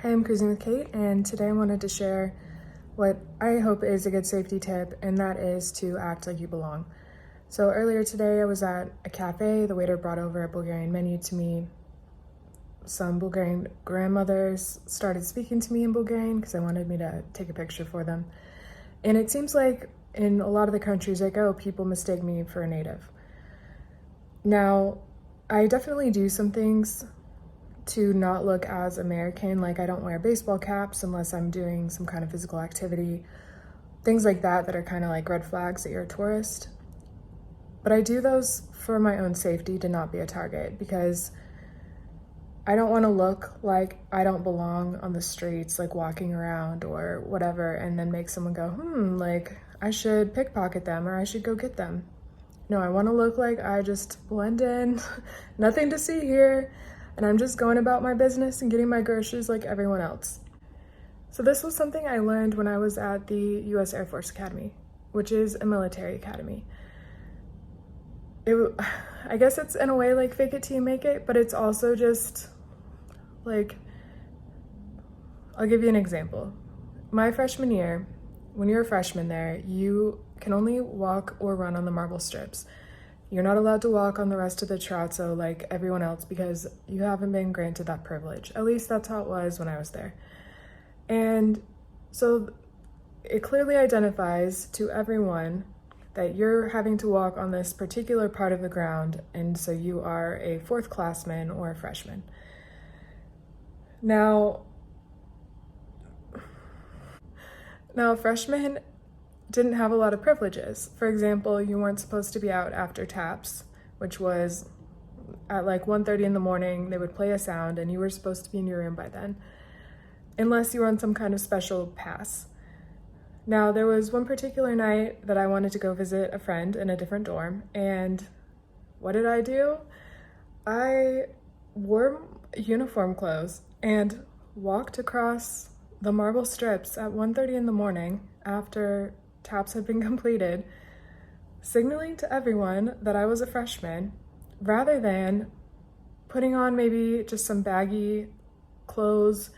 Hey, I'm Cruising with Kate, and today I wanted to share what I hope is a good safety tip, and that is to act like you belong. So earlier today, I was at a cafe. The waiter brought over a Bulgarian menu to me. Some Bulgarian grandmothers started speaking to me in Bulgarian because they wanted me to take a picture for them. And it seems like in a lot of the countries I go, people mistake me for a native. Now, I definitely do some things to not look as American, like I don't wear baseball caps unless I'm doing some kind of physical activity, things like that are kind of like red flags that you're a tourist. But I do those for my own safety to not be a target, because I don't want to look like I don't belong on the streets, like walking around or whatever, and then make someone go, like I should pickpocket them or I should go get them. No, I want to look like I just blend in, nothing to see here, and I'm just going about my business and getting my groceries like everyone else. So this was something I learned when I was at the U.S. Air Force Academy, which is a military academy. I guess it's in a way like fake it till you make it, but it's also just like, I'll give you an example. My freshman year, when you're a freshman there, you can only walk or run on the marble strips. You're not allowed to walk on the rest of the terrazzo like everyone else because you haven't been granted that privilege. At least that's how it was when I was there. And so it clearly identifies to everyone that you're having to walk on this particular part of the ground, and so you are a fourth classman or a freshman. Now freshmen didn't have a lot of privileges. For example, you weren't supposed to be out after taps, which was at like 1:30 in the morning. They would play a sound and you were supposed to be in your room by then, unless you were on some kind of special pass. Now, there was one particular night that I wanted to go visit a friend in a different dorm, and what did I do? I wore uniform clothes and walked across the marble strips at 1:30 in the morning after taps had been completed, signaling to everyone that I was a freshman, rather than putting on maybe just some baggy clothes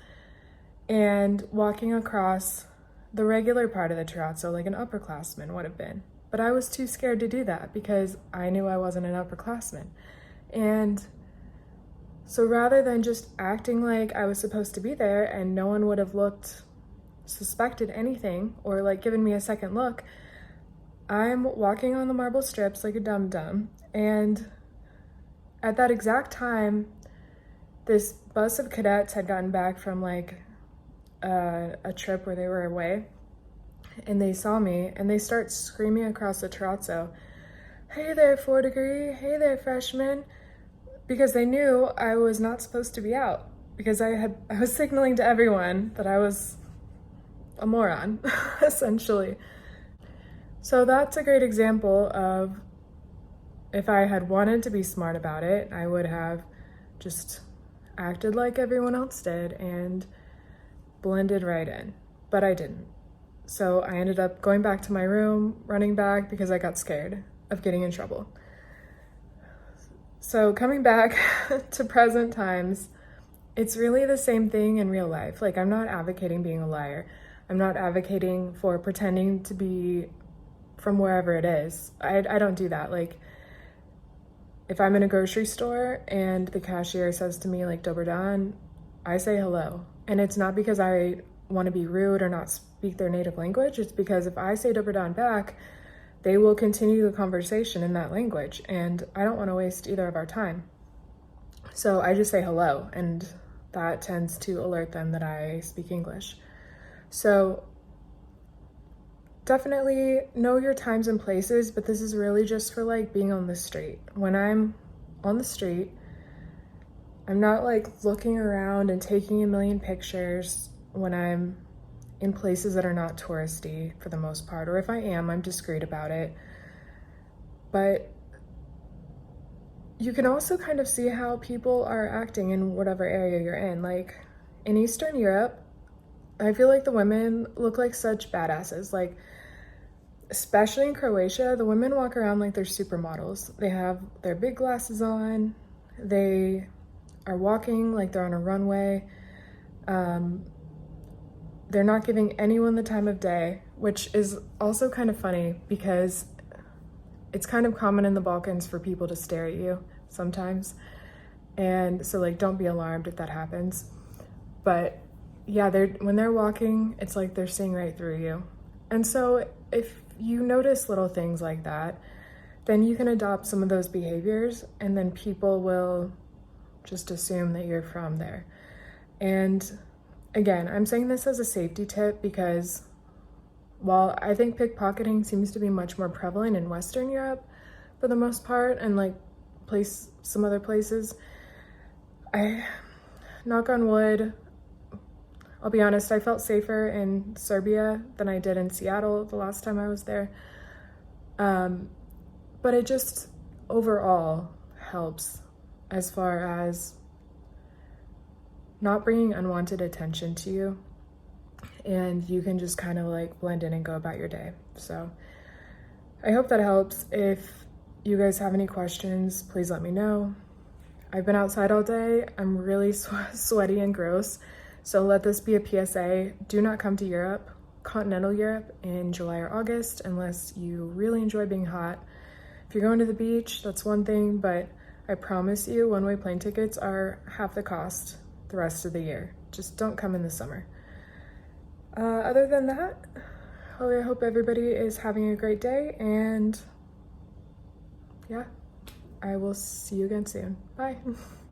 and walking across the regular part of the terrazzo like an upperclassman would have been. But I was too scared to do that because I knew I wasn't an upperclassman. And so rather than just acting like I was supposed to be there and no one would have suspected anything or like given me a second look, I'm walking on the marble strips like a dum-dum. And at that exact time, this bus of cadets had gotten back from like a trip where they were away, and they saw me and they start screaming across the terrazzo, "Hey there, 4 degree, hey there, freshman," because they knew I was not supposed to be out, because I was signaling to everyone that I was a moron, essentially. So that's a great example of, if I had wanted to be smart about it, I would have just acted like everyone else did and blended right in, but I didn't. So I ended up going back to my room, running back because I got scared of getting in trouble. So coming back to present times, it's really the same thing in real life. Like, I'm not advocating being a liar. I'm not advocating for pretending to be from wherever it is. I don't do that. Like, if I'm in a grocery store and the cashier says to me like "Dobar dan," I say hello. And it's not because I want to be rude or not speak their native language. It's because if I say "Dobar dan" back, they will continue the conversation in that language, and I don't want to waste either of our time. So I just say hello, and that tends to alert them that I speak English. So definitely know your times and places, but this is really just for like being on the street. When I'm on the street, I'm not like looking around and taking a million pictures when I'm in places that are not touristy for the most part, or if I am, I'm discreet about it. But you can also kind of see how people are acting in whatever area you're in. Like in Eastern Europe, I feel like the women look like such badasses. Like, especially in Croatia, the women walk around like they're supermodels. They have their big glasses on, they are walking like they're on a runway. They're not giving anyone the time of day, which is also kind of funny because it's kind of common in the Balkans for people to stare at you sometimes. And so like, don't be alarmed if that happens. But yeah, when they're walking, it's like they're seeing right through you. And so if you notice little things like that, then you can adopt some of those behaviors, and then people will just assume that you're from there. And again, I'm saying this as a safety tip because while I think pickpocketing seems to be much more prevalent in Western Europe for the most part, and like some other places, knock on wood, I'll be honest, I felt safer in Serbia than I did in Seattle the last time I was there. But it just overall helps as far as not bringing unwanted attention to you, and you can just kind of like blend in and go about your day. So I hope that helps. If you guys have any questions, please let me know. I've been outside all day. I'm really sweaty and gross. So let this be a PSA. Do not come to Europe, continental Europe, in July or August unless you really enjoy being hot. If you're going to the beach, that's one thing, but I promise you one-way plane tickets are half the cost the rest of the year. Just don't come in the summer. Other than that, I hope everybody is having a great day, and yeah, I will see you again soon. Bye.